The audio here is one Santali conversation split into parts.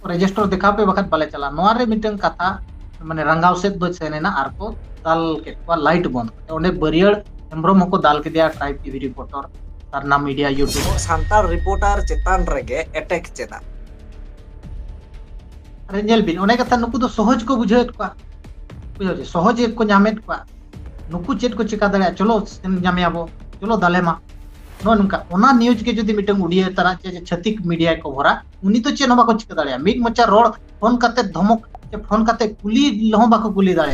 रेजिस्टर देखा पे बखत बाले चला नोआ रे मिटन कथा माने रंगाव से दो सेनेना आर को दाल के लाइट बंद ओंडे बरियड़ हेम्ब्रम हको दाल के दिया ट्राइब टीवी रिपोर्टर तार नाम मीडिया यूट्यूब सान्ताल रिपोर्टर चेतान रेगे अटैक चेदा अरे नेल बिन ओने कथा नुकु दो सहज को बुझेत को बुझे सहज एक को नामेत को नुकु चेत को चिका दड़े चलो नामे आबो चलो दाले मा नो नुका ओना न्यूज के जदी मिटन उड़िया तारा चे छतिक मीडिया को भरा उनी तो चे न बाको चिका दड़े मिट मचा रोड फोन करते धमक चे फोन करते कुली लहो बाको कुली दड़े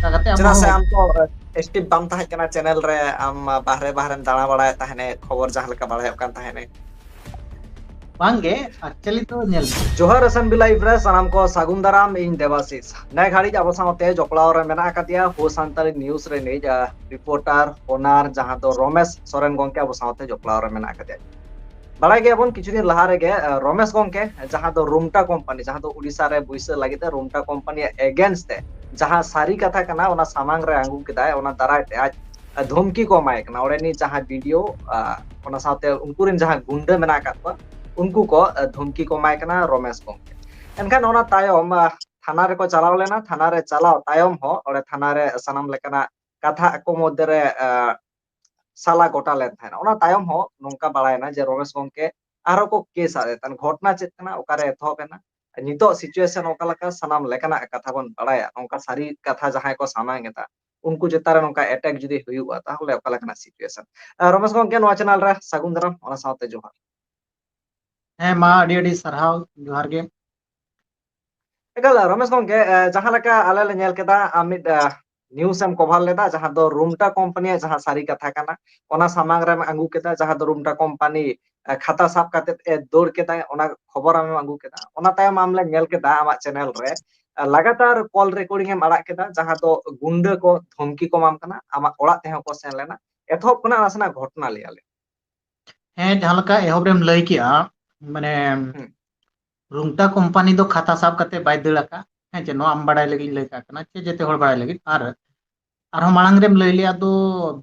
काते चला से हम तो एक्टिव बाम ताहे कना चैनल रे हम बाहरे बाहरे दाणा बड़ाय ताहने खबर जहां लका बड़ाय कान ताहने बांगे एक्चुअली तो नेल जोहार असन बिलाई फ्रे सनाम को सागुन दाराम इन देवाशीष नय घाड़ी अब साथे जोपड़ाव रे मेना कातिया हो सांताली न्यूज रे ने रिपोर्टर ओनार जहां तो रमेश सोरेन गोंके अब साथे जोपड़ाव रे मेना कातिया बड़ाय गे अपन किछु दिन लहा रे गे रमेश गोंके जहां तो रूमटा कंपनी जहां तो उड़ीसा रे बुइसा लागिते रूमटा कंपनी अगेंस्ट ते जहां सारी कथा कना ओना सामांग रे आंगु किदाय ओना दाराय ते आज धमकी को माय कना ओरेनी जहां वीडियो ओना साथे उनको रिन जहां गुंडा मेना कातवा उनको को धमकी को माय कना रमेश गोंके एनखान ओना तायम थाना रे को चलाव लेना थाना रे चलाव तायम हो ओरे थाना रे सनाम लेकना कथा को मध्य रे साला गोटा लेन थाना ओना तायम हो नोंका बाड़ायना जे रमेश गोंके आरो को केस आरे तन घटना चेत कना ओकारे एथोबेना नितो सिचुएशन ओका लका सनाम लेकना कथा बन बाड़ाया नोंका सारी कथा जहां को सामांगेता उनको जेतारे नोंका अटैक जुदी हुयुआ ताहले ओका लकना सिचुएशन रमेश गोंके नो चैनल रे सागुन दाराम ओना साथे जोहार है मा अडी अडी सरहाव जोहार गे एगल रमेश गोंके जहां लका आले ले नेल केदा अमित न्यूज एम कवर लेदा जहां दो रूमटा कंपनी जहां सारी कथा काना ओना सामांग रे अंगू केदा जहां दो रूमटा कंपनी खाता साब काते ए दौड़ केदा ओना खबर आम अंगू केदा ओना तायम आमले नेल केदा आमा चैनल रे लगातार कॉल रिकॉर्डिंग एम अड़ा केदा जहां दो गुंडा को धमकी को माम कना आमा ओड़ा ते को सेन लेना एथोप कना आसना घटना लियाले है जहां लका एहोब रेम लई किया माने रूमटा कंपनी दो खाता साब काते बाय दड़ाका है जे नो आम बाड़ाय लगी लई का कना चे जेते होड़ बाड़ाय लगी आर मांग रेम लई लिया दो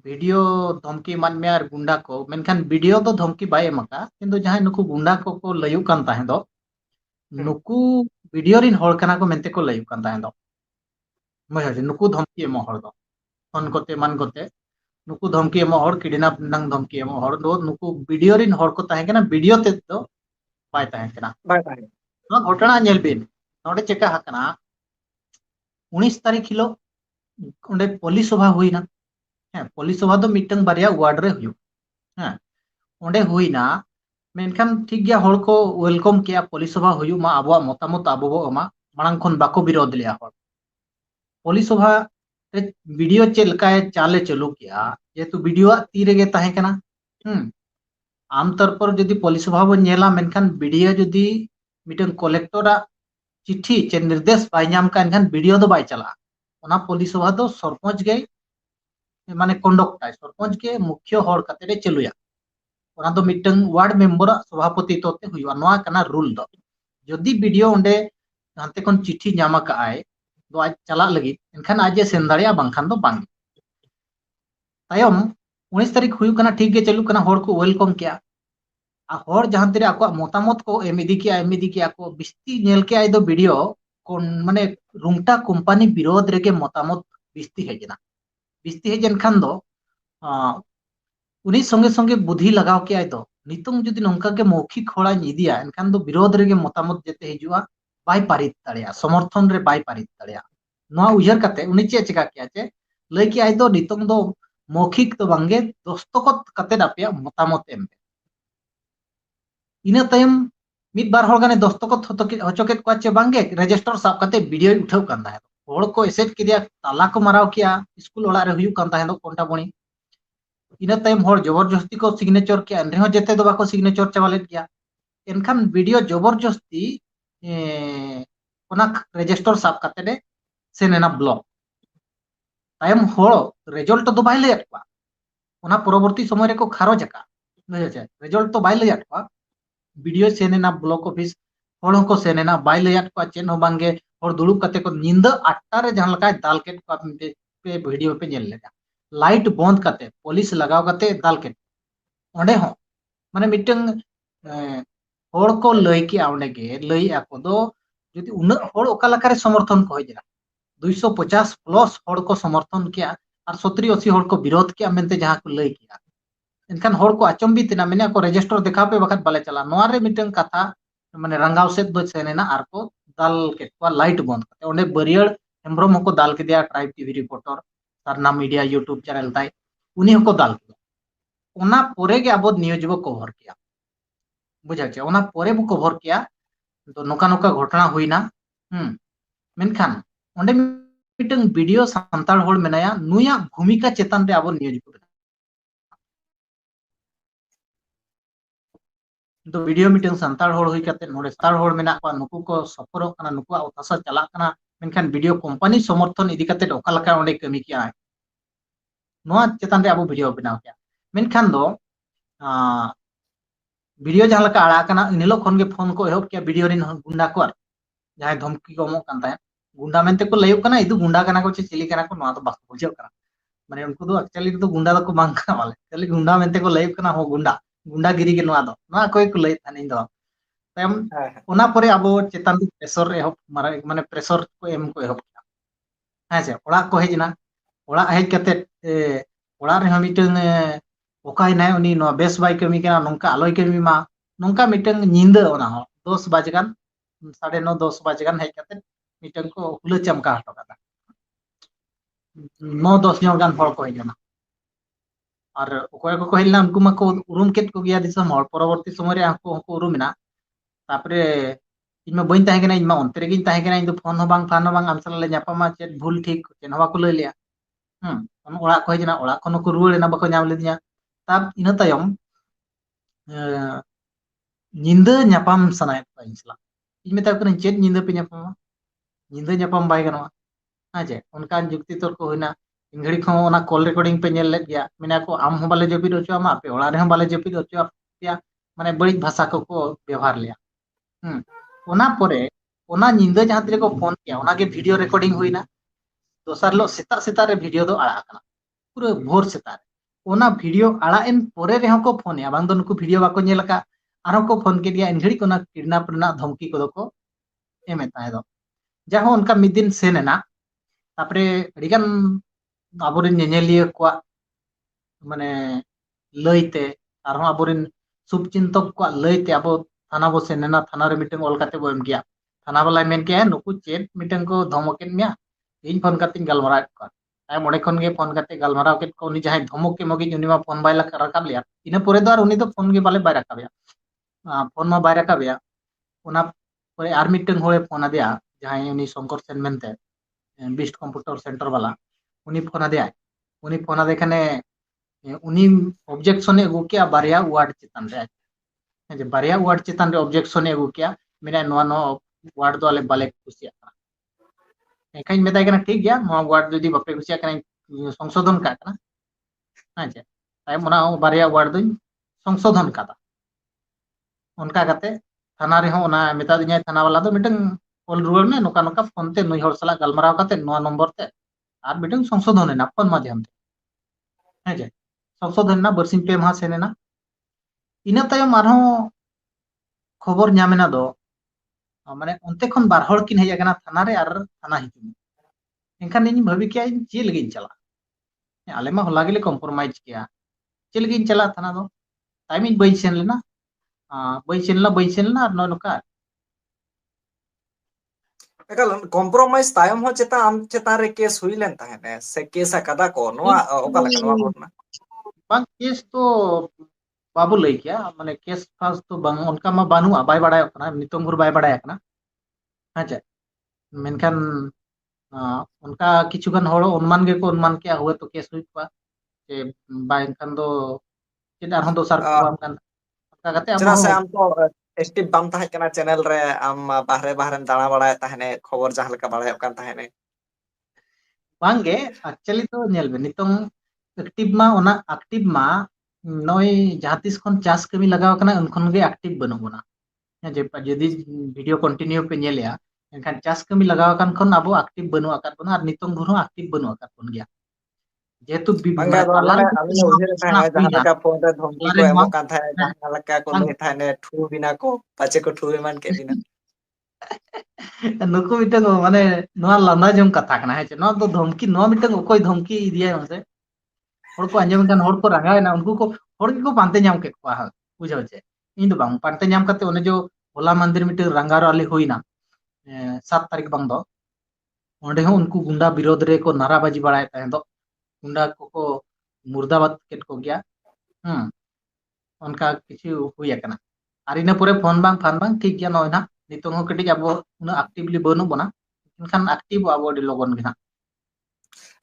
वीडियो धमकी मान में आर गुंडा को मेनखान वीडियो तो धमकी बाय एमका किंतु जहां नुकु गुंडा को लयु कान ताहे दो नुकु वीडियो रिन होड़ कना को मेनते को लयु कान ताहे दो महे नुकु धमकी एम होड़ दो फोन कोते मान कोते नुकु धमकी एम होड़ किडनैप नंग धमकी एम होड़ दो नुकु वीडियो रिन होड़ को ताहे कना वीडियो ते दो बाय ताहे कना बाय ताहे घटना नेल बिन नोडे चेका हकना 19 तारीख हिलो ओंडे पुलिस सभा हुईना है पुलिस सभा दो मिटंग बारिया वार्ड रे हुयु है ओंडे हुईना मेनखान ठीक गया होड़ को वेलकम किया पुलिस सभा हुयु मा आबो मतामत आबो बो एमा मांग खन बाको विरोध लिया होड़ पुलिस सभा रे वीडियो चेलकाय चाले चालू किया जेतु वीडियो तीरे गे ताहे कना आम तौर पर जदि पुलिस सभा बन नेला मेनखान वीडियो जदि मिटन कलेक्टरा चिट्ठी चे निर्देश बाय नाम का एनखान वीडियो दो बाय चला ओना पुलिस सभा दो सरपंच गे माने कंडक्ट सरपंच के मुख्य होड़ कते रे चलुया ओना दो मिटन वार्ड मेंबर सभापति तोते हुआ नोआ कना रूल दो जदि वीडियो ओंडे हांते कोन चिट्ठी नामा का आय दो आज चला लगी एनखान आज सेन दाड़िया बांखान दो बांग तायम 19 तारीख हुयु कना ठीक गे चलु कना होड़ को वेलकम किया होड़ जहां तेरे आको मतामत को एम इदी किया को बिस्ती नेल के आय दो वीडियो कोन माने रूमटा कंपनी विरोध रेगे मतामत बिस्ती हेजन खान दो उनी संगे संगे बुद्धि लगाव के आय दो नितुंग जुदी नंका के मौखिक होड़ा इदिया एनखान दो विरोध रेगे मतामत जेते हिजुआ बाय पारित दाड़िया समर्थन रे बाय पारित दाड़िया नोआ उजर काते उनी चे चिका किया चे लई के आय दो नितुंग दो मौखिक तो बांगे दस्तखत काते दापिया मतामत एम इना तायम मिद बार होड़ गाने दस्तखत हचोकेत को चे बांगे रजिस्टर साब काते वीडियो उठाव कान ताहे होड़ को एसेट किदिया ताला को माराव किया स्कूल ओड़ा रे हुयु कान ताहे दो कोंटा बणी इना तायम होड़ जबरदस्ती को सिग्नेचर किया एनरे हो जेते दो बाको सिग्नेचर चावलेत गया एनखान वीडियो जबरदस्ती ओना रजिस्टर साब काते दे सेनेना ब्लॉक तायम होड़ रिजल्ट तो बाय लेत को ओना परवर्ती समय रे को खारोज का रिजल्ट तो बाय लेत को वीडियो सेनेना ब्लॉक ऑफिस होड़ को सेनेना बाय लेत को चेन हो बांगे होड़ दुड़ुब कते को निंदा 8टा रे जहां लका दाल केट को पे वीडियो पे नेल लेगा लाइट बंद कते पुलिस लगाव कते दाल केट ओंडे हो माने मिटंग hor ko lay ki awne ge lay ako do যদি উনা হর ওকালাকারে সমর্থন কই জরা 250 প্লাস হর ko সমর্থন কিয়া আর 70 80 হর ko বিরোধ কিয়া মেনতে যাহা ko lay কিয়া এনখান হর ko আচম্বি তিনা মেনে ko রেজিস্টার দেখা পে বখত বালে চালা নোয়া রে মিটং কথা মানে রাঙ্গাও সেত দো সেনেনা আর ko দাল কে ko লাইট বন্ধ করতে ওনে বরিয়ার হেমব্রম হকো দাল কে দিয়া ট্রাইব টিভি রিপোর্টার তার নাম মিডিয়া ইউটিউব চ্যানেল তাই উনি হকো দাল কে ওনা পরে গে আবদ নিউজ বো কভার কিয়া বুঝাচ্ছে ওনা পরে বো কভার কিয়া তো নোকা নোকা ঘটনা হইনা মেনখান ওন্ডে মিটং ভিডিও সান্তাল হল মেনায়া নুয়া ভূমিকা চেতন রে আবো নিউজ করে तो वीडियो मीटिंग संताल होड़ हुई करते नोड़े संताल होड़ मेना को नुकु को सफर kana नुकु उतासा चला kana मेनखान वीडियो कंपनी समर्थन इदी करते ओका लका ओंडे कमी किया नोआ चेतन रे आबो वीडियो बनाव किया मेनखान दो वीडियो जहां लका आड़ा kana इनिलो खन गे फोन को एहब किया वीडियो रिन गुंडा को जहां धमकी को मो कान ताय गुंडा मेनते को लयु kana इदु गुंडा kana को चिली kana को नोआ तो बाक बुझो kana माने उनको तो एक्चुअली तो गुंडा तो को मांग kana वाले खाली गुंडा मेनते को लयु kana हो गुंडा गुंडागिरी के नोआ दो नोआ कोई को लय थानी दो तम ओना परे आबो चेतन प्रेशर एहब माने प्रेशर को एम को एहब हाँ से ओड़ा को हेजना ओड़ा हेज कते ओड़ा रे मिटन ओकाय नाय उनी नो बेस बाय कमी केना नोंका आलोय कमी मा नोंका मिटन निंदा ओना हो 10 बजगान 9:30 10 बजगान हेज कते मिटन को हुला चमका हटो कदा 9-10 जन गान हर को हेजना और ओकय को कहलना उनको मा को उरुम केत को गया दिसम हर परवर्ती समय रे आको को उरुमिना तापरे इनमा बइन ताहे केना इनमा अंतरे गिन ताहे केना इन तो फोन हो बांग आम साला ले ᱧᱟᱯᱟᱢᱟ चेत भूल ठीक चेन हवा को लय लिया हम ओड़ा को हेजना ओड़ा खन को रुवाड़ेना बको ᱧᱟᱢ लेदिया ताब इना तायम निंदा ᱧᱟᱯᱟᱢ सनाय को इंसला इन मेता को चेत निंदा पे ᱧᱟᱯᱟᱢᱟ निंदा ᱧᱟᱯᱟम बाय गनवा हाजे उनका जुक्ति तर्क को होइना इन घड़ी खो ओना कॉल रिकॉर्डिंग पे नेल लेत गया मेना को आम हो बाले जपिद ओचोमा पे ओड़ा रे हम बाले जपिद ओचो या माने बड़ी भाषा को व्यवहार लिया ओना परे ओना निंदा जहां तरे को फोन किया ओना के वीडियो रिकॉर्डिंग हुईना दोसर लो सेता सेता रे वीडियो दो आड़ा कना पूरा भोर सेता रे ओना वीडियो आड़ा एन परे रे को फोन या बांग दो नुकु वीडियो बाको नेलका आरो को फोन के दिया इन घड़ी कोना किडनैप रना धमकी को दो को एमे ताय दो जहां उनका मिद दिन सेनेना तापरे अडिगान आबोरिन नेनेलिया को माने लयते आरो आबोरिन शुभचिंतक को लयते आबो थाना बो सेनेना थाना रे मिटिंग ऑल काते बो एम गया थाना वाला मेन के नुकु चेत मिटिंग को धमकेन मिया इन फोन काते गलमरा को आय मोडे खन गे फोन काते गलमरा के को उनी जहां धमक के मगे उनी मा फोन बाय ला रकाब लिया इना परे दो आर उनी तो फोन गे बाले बाय रकाब या फोन मा बाय रकाब या ओना परे आर मिटिंग होए फोन आदिया जहां उनी शंकर सेन मेनते बिस्ट कंप्यूटर सेंटर वाला उनी फोन आदिया उनी फोन आदे खाने उनी ऑब्जेक्शन एगु किया बारिया वार्ड चितान रे जे बारिया वार्ड चितान रे ऑब्जेक्शन एगु किया मेना नो नो वार्ड दो आले बाले कुसिया एकाइन मेताय कना ठीक गया नो वार्ड जदी बापे कुसिया कना संशोधन का कना हाजे ताय मना बारिया वार्ड दो संशोधन कादा उनका कते थाना रे हो ना मेता दिया थाना वाला दो मिटन कॉल रुवाल में नोका नोका फोन ते नई हर सला गलमराव कते नो नंबर ते आर मिटन संशोधन ना फोन माध्यम ते हाजे संशोधन ना बरसिन पे मा सेनेना इना तायम आरो खबर ᱧᱟᱢᱮᱱᱟ दो माने उनते खन बार हड़ किन हेज गना थाना रे आर थाना हिजुम एनखान इन भाबी के जे लगिन चला आले मा होला गेले कॉम्प्रोमाइज किया जे लगिन चला थाना दो टाइम इन बई सेन लेना बई सेन आर नोका एकल कॉम्प्रोमाइज तायम हो चेता आम चेता रे केस हुइलेन ताहेने से केस कदा को नोआ ओका लका नोआ घटना बांग केस तो बाबू लई किया माने केस फास तो बांग उनका मा बानु बाय बडाय कना नितों गुर बाय बडाय कना हाजे मेनखान उनका किछुगान हड़ अनुमान गे को अनुमान किया हुए तो केस हुई पा जे बाय खान दो चेदा हन दो सर को kan उनका कते चना से आम तो एक्टिव बाम ताहे कना चैनल रे आम बाहरे बाहरे दाणा बडाय ताहेने खबर जहां लका बडाय कान ताहेने बांगे एक्चुअली तो नेल बे नितों एक्टिव मा ओना एक्टिव मा नय जहातिस खन चास कमी लगाव कना उनखन गे एक्टिव बनो बना जे जदी वीडियो कंटिन्यू पे नेलिया एनखान चास कमी लगाव कान खन आबो एक्टिव बनो आकात बना आर नितों भुरो एक्टिव बनो आकात बन गया जेहेतु Bangga माने do तालारे alanya uhir घटना thahe jahan हुईना leka phone re dhomki ko तालारे नोआ emok kan thahe jahan leka ko lay thahe thu bina ko pache ko thu eman ke bina नुकु मिटंग माने नोआ लाना जम कथा कना है नोआ तो धमकी नोआ मिटंग ओकोय धमकी इदिया मसे हर को आंजम kan हर को रागायना उनको को हर को पांते नाम के को बुझाव चे इन दो बांग पांते नाम करते ओने जो होला मंदिर मिटंग रंगारो आली हुईना 7 तारीख बांग दो ओंडे हो उनको गुंडा विरोध रे को नाराबाजी बड़ाय तहे दो गुंडा को मुर्दाबाद केट को गया उनका किसी हुई कना और इना पूरे फोन बांग फान बांग ठीक गया नोय ना नितों हो कटी अब उना एक्टिवली बनो बना इनखान एक्टिव अब अडी लगन गे ना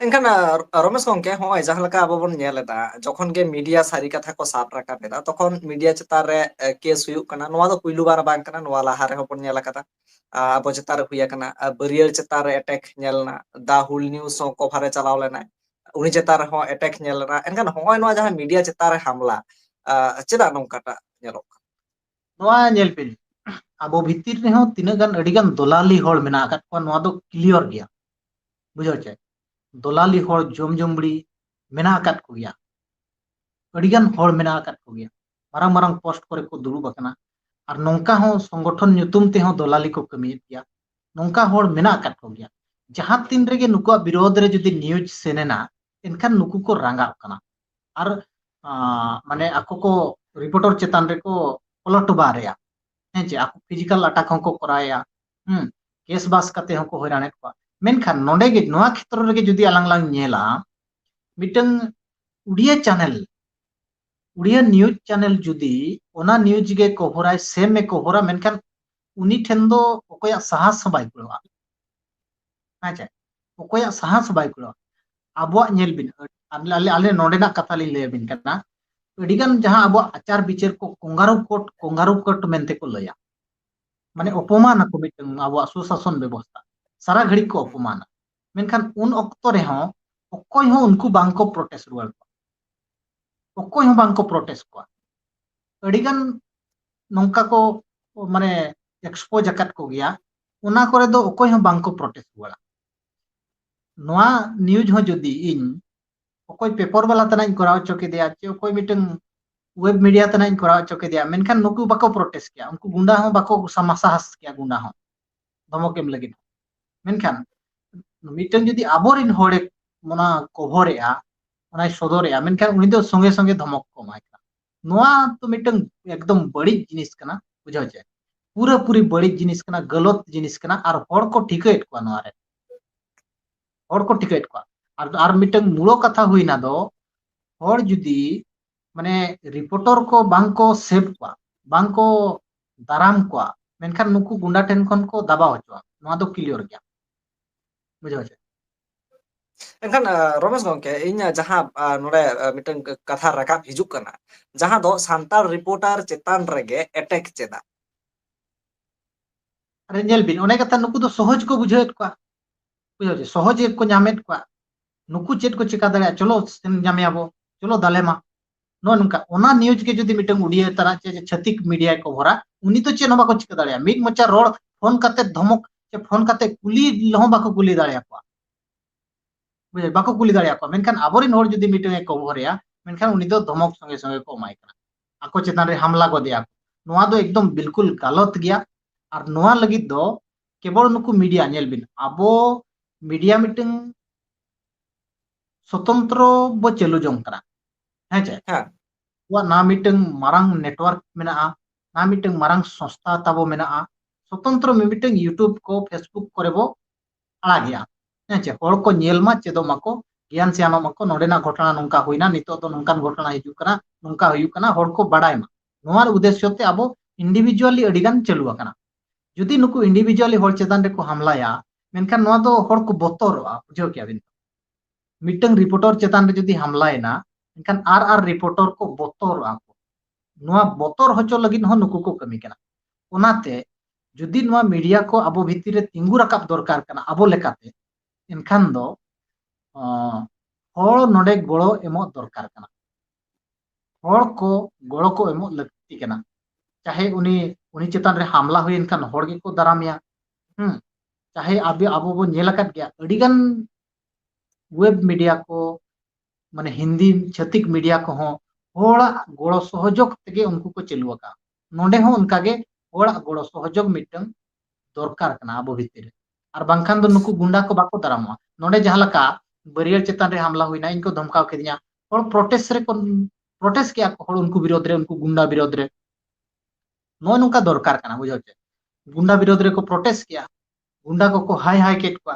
enkan Romesh gongke hoy jahan leka abo bon nyel eda jokhon ge media sari katha ko sab rakap eda tokhon media chetar re case huyuk kana noa do puilu bar bang kana noa laha re hopon nyel akada abo chetar re huya kana barier chetar re attack nyel na da hul news ho cover re chalaw lena uni chetar re ho attack nyel na enkan hoy noa jahan media chetar re hamla cheda nongka ta nyelok नोआ नेल पे अब भितिर रे हो तिना गान अडी गान दलाली होल मेना आकात को नोआ दो क्लियर गया बुझो चे दलाली होल जमजमबड़ी मेना आकात को गया अडी गान होल मेना आकात को गया मारंग मारंग पोस्ट करे को दुड़ू बकना और नौका हो संगठन ᱧᱩᱛᱩᱢ ते हो दलाली को कमी गया नौका होल मेना आकात को गया जहां तीन रेगे नुको विरोध रे जदी न्यूज सेनेना एनखान नुकु को रांगा कना और माने आको को रिपोर्टर चेतान रे को पलट बारेया हैं जे आको फिजिकल अटैक को कराया केस बास कते को हैराने को मेनखान नोंडे गे नोआ क्षेत्र रे जदी आलांग लांग नेला मिटंग उड़िया न्यूज चैनल जुदी ओना न्यूज गे कभराय सेम में कभरा मेनखान उनी ठेन दो ओकोया साहस बाय कुलवा हाचे ओकोया साहस बाय कुलवा आबो नेल बिन आले आले नोंडेना कथा लिन ले बिन कना अडिगान जहां आबो आचार विचार को कोंगारू कोट मेनते को लया माने अपमान को मिटंग आबो सुशासन व्यवस्था सारा घड़ी को अपमान मेनखान उन ऑक्तो रे हो ओकोय हो उनको बांको प्रोटेस्ट रुआल ओकोय हो बांको प्रोटेस्ट को अडिगान नौका को माने एक्सपोज अकत को गया उना करे दो ओकोय हो बांको प्रोटेस्ट रुआला नोआ न्यूज हो जदी इन ओकोय पेपर वाला तना कराव चोके दिया चे ओकोय मिटंग वेब मीडिया तना कराव चोके दिया मेनखान नुकु बाको प्रोटेस्ट किया उनको गुंडा हो बाको समासाहस किया गुंडा हो धमकेम लगी मेनखान मिटंग जदी आबोरिन होड़े मना कभरेया ओनाय सदरेया मेनखान उनी दो संगे संगे धमक को माय नोआ तो मिटंग एकदम बड़ी जिनिस कना बुझाव चे पूरा पूरी बड़ी जिनिस कना गलत जिनिस कना और होड़ को ठिकैत को नोआ रे होड़ को ठिकैत को और मिटंग मूलो कथा हुईना दो होड़ जुदी माने रिपोर्टर को बांको सेव को बांको दाराम को मेनखान नुकु गुंडा टेन खन को दबा होचवा नोआ दो क्लियर गया बुझाव चे enkan Romesh gongke inya jahan nore miteng katha rakap hijuk kana jahan do santal reporter chetan rege attack cheda अरे नेल बिन ओने कथा नुकु दो सहज को बुझेत को बुझाव चे सहज को नामेत को नुकु चेत को चिका दरे चलो नामे आबो चलो दालेमा नो नुका ओना न्यूज के जदी मिटंग उड़िया तरा चे छतिक मीडिया को भरा उनी तो चे न बाको चिका दरे मिट मचा रोड फोन करते धमक चे फोन करते कुली लहो बाको कुली दरे को बुझे बाको कुली दरे को मेनखान आबोरिन होर जदी मिटंग को भरया मेनखान उनी दो धमक संगे संगे को माय कना आको चेतान रे हमला को दिया नोआ दो एकदम बिल्कुल गलत गया और नोआ लगी दो केवल नुकु मीडिया नेल बिन आबो मीडिया मिटंग स्वतंत्र बो चलु जों कना है चे ha वा ना मिटंग मारंग नेटवर्क मेना ना मिटंग मारंग संस्था ताबो मेना स्वतंत्र मिटंग यूट्यूब को फेसबुक करे बो आड़ा गया हेचे होड़ को नेलमा चेदो माको ज्ञान सियानो माको नोडेना घटना नोंका हुइना नितो तो नोंकान घटना हिजु कना नोंका हुयु कना होड़ को बाडाय मा नोवार उद्देश्य ते आबो इंडिविजुअली अडिगान चलुआ कना जुदी नुकु इंडिविजुअली होड़ चेतान रे को हमलाया मेनखान नोवा दो होड़ को बतोरवा बुझो क्या बिन मिटंग रिपोर्टर चेतान रे जुदी हमलायना मेनखान आर रिपोर्टर को बतोरवा को नोवा बतोर होचो लगिन हो नुकु को कमी कना ओनाते जुदी नोवा मीडिया को आबो भितिर रे तिंगु राकाब दरकार कना आबो लेकाते एनखान दो होड़ नोडे गोड़ो एमो दरकार कना होड़ को गोड़ो को एमो लगती कना चाहे उनी उनी चेतान रे हमला हुई एनखान होड़ गे को दारामिया चाहे आबो आबो बो नेल अकात गया अडिगान वेब मीडिया को माने हिंदी छातिक मीडिया को होड़ा गोड़ो सहयोग तेगे उनको को चालू का नोडे हो उनका गे होड़ा गोड़ो सहयोग मिटन दरकार कना आबो भितर और बांखान दो नुकु गुंडा को बाको दारामा नोडे जहां लका बरियर चेतान रे हमला हुईना इनको धमकाव केदिया और प्रोटेस्ट किया को होड़ उनको विरोध रे उनको गुंडा विरोध रे नो नुका दरकार कना बुझो चे गुंडा विरोध रे को प्रोटेस्ट किया गुंडा को हाय हाय केट को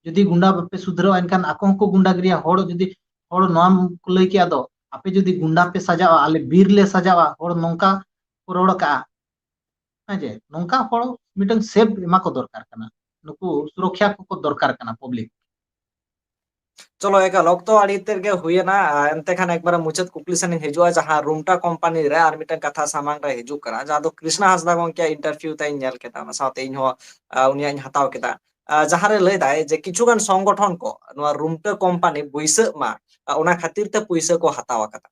जुदी गुंडा पे सुधरो एनकान आको को गुंडा गिरिया होड़ जुदी होड़ नाम को लई किया दो आपे जुदी गुंडा पे सजावा आले बीर ले सजावा होड़ नोंका को रोड़ का जे नोंका होड़ मिटन सेफ एमा को दरकार कना नुकु सुरक्षा को दरकार कना पब्लिक चलो एक तो आड़ी तेगे हुईना एनते खान एक बार मुचाद कुकली सन हिजुआ जहां रूमटा कंपनी रे आर मिटन कथा सामांग रे हिजु करा जहां दो कृष्णा हासदा गोंके इंटरव्यू ताई नेल केता ना साथे इन हो उनिया इन हताव केता जहां रे लय दाय जे किछुगान संगठन को नवा रूमटा कंपनी बुइसे मा ओना खातिर ते पैसा को हताव कता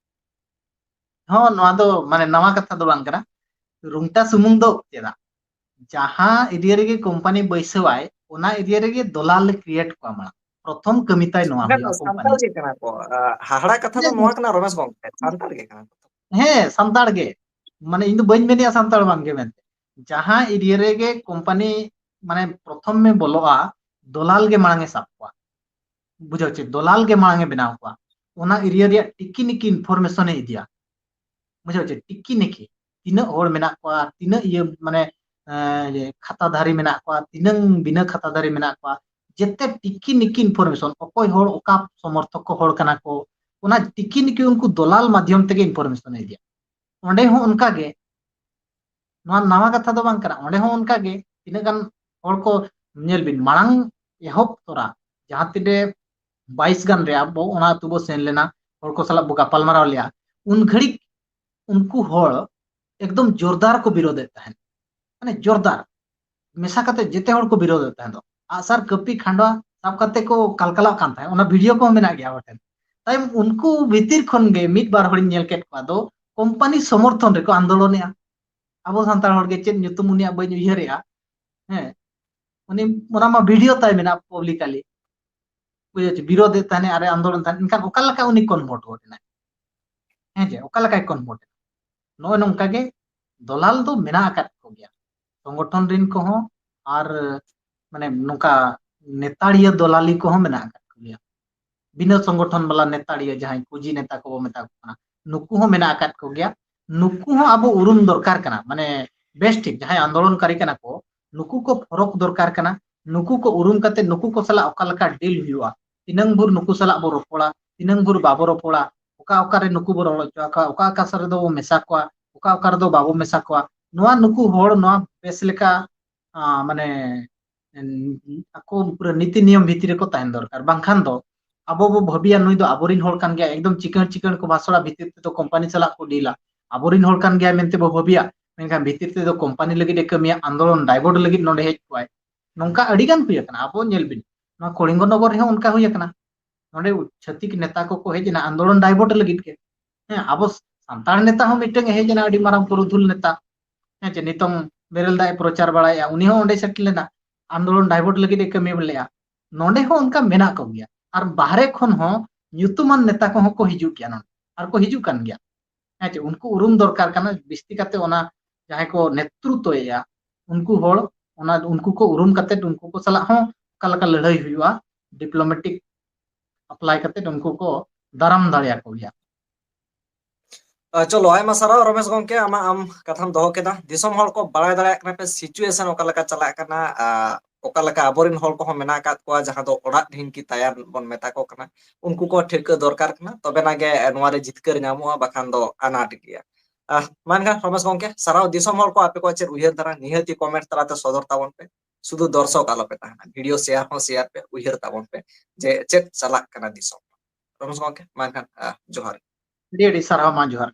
हाँ नवा दो माने नवा कथा दो बांग करा रूमटा सुमुंग दो चेदा जहां एरिया रे कंपनी बैसवाय ओना एरिया रे दलाल क्रिएट को आमा प्रथम कमिताय नवा हुआ कंपनी संताल के कना को हाहड़ा कथा तो नवा कना रमेश गोंके संताल के कना हाँ संताड़ गे माने इन बन मेनिया संताड़ बांगे मेनते जहां एरिया रे गे कंपनी माने प्रथम में बोलोआ दलाल गे मांगे सापवा बुझो चे दलाल गे मांगे बनाव को ओना एरिया रे टिकी निकी इनफॉरमेशन इदिया बुझो चे टिकी निकी तीना और मेना को तीना ये माने खाताधारी मेना को तीना बिना खाताधारी मेना को जेते टिकी निकी इनफॉरमेशन अकोय होड़ ओका समर्थक को होड़ कना को ओना टिकी निकी उनको दलाल माध्यम तेगे इनफॉरमेशन इदिया ओंडे हो उनका गे नवा कथा दो बांग करा ओंडे हो उनका गे तीना गान होड़ को नेल बिन मांग एहब तोरा जहां तिडे 22 गान रे अब ओना तुबो सेन लेना होड़ को सला बुका पालमाराव लिया उन घड़ी उनको होड़ एकदम जोरदार को विरोध तहन माने जोरदार मेसा कते जेते होड़ को विरोध तहन दो आसार कपी खांडवा साब कते को कलकला कान थाय ओना वीडियो को मेना गया होटन ताई उनको भीतर खन गे मिट बार होड़ नेल केट को दो कंपनी समर्थन रे को आंदोलनया अब सानतार होड़ गे चेन nyutum उनिया बई उयहरेया हैं उनी ओना मा वीडियो ताई मेना पब्लिकली बुझे विरोध तहने अरे आंदोलन तहन इनका ओका लका उनी कन्वर्ट होटना हैं जे ओका लका कन्वर्ट नो नोंका गे दलाल दो मेना आकात को गया संगठन रिन को हो और माने नोंका नेताड़िया दलाली को हो मेना आकात को गया बिना संगठन वाला नेताड़िया जहां कुजी नेता को मेता को नुकु हो मेना आकात को गया नुकु हो अब उरुम दरकार कना माने बेस ठीक जहां आंदोलनकारी कना को नुकु को फरक दरकार कना नुकु को उरुम कते नुकु को सला ओका लका डील हुआ तिनंग भुर नुकु सला बो रोपड़ा तिनंग भुर बाबो रोपड़ा ओका ओका रे नुकु बो रोचो ओका ओका सर दो मेसा को ओका ओका रे दो बाबो मेसा को नोआ नुकु होड़ नोआ बेस लेका माने ako पूरा नीति नियम भितर को तहन दरकार बांखान दो अब बो भबिया नुई दो आबोरिन होड़ कान गया एकदम चिकन चिकन को भाषड़ा भितर ते तो कंपनी सला को डीला आबोरिन होड़ कान गया मेनते बो भबिया मेनखान भितर ते तो कंपनी लगी कमिया आंदोलन डाइवर्ट लगी नोडे हेज कोय नोंका अडिगान हुई kana abo nyel bin na kolingo nogor he unka हुई kana नोडे छतिक नेता को हेजना आंदोलन डाइवर्ट लगी के हैं अब सांतार नेता हो मिटंग हेजना अडी माराम पुरुधुल नेता हैं जे नितों बेरल दाय प्रचार बड़ाया उनी हो ओंडे सेटल लेना आंदोलन डाइवर्ट लगी कमी बलेया नोडे हो उनका मेना को गया और बाहरे खन हो nyutuman नेता को हिजु गया नोडे और को हिजु कान गया हैं जे उनको उरुम दरकार काना बिस्ती काते ओना जहां को नेतृत्व या उनको होड़ ओना उनको को उरुम काते उनको को सला हो कलका लड़ाई हुआ डिप्लोमेटिक अप्लाई करते उनको को दाराम दाड़िया को गया चलो आयमा सारा रमेश गोंके आमा आम कथाम दोहो केदा दिसम हल को बाड़ाय दाड़ाय कना पे सिचुएशन ओका लका चला कना ओका लका आबोरिन हल को मेना कात को जहां दो ओड़ा ढिंकी तैयार बन मेता को कना उनको को ठेका दरकार कना तबे नागे नवारे जितकर नामो बाखान दो अनाट गया मानगा रमेश गोंके सारा दिसम हल को आपे को चेर उयहर दारा निहति कमेंट तराते सदर ताबन पे शुद्ध दर्शक आलो पे ताहना वीडियो शेयर पे उयहर ताबन पे जे चेक चला कना दिसम रमेश गोंके मानगा जोहार डी डी सारा मा जोहार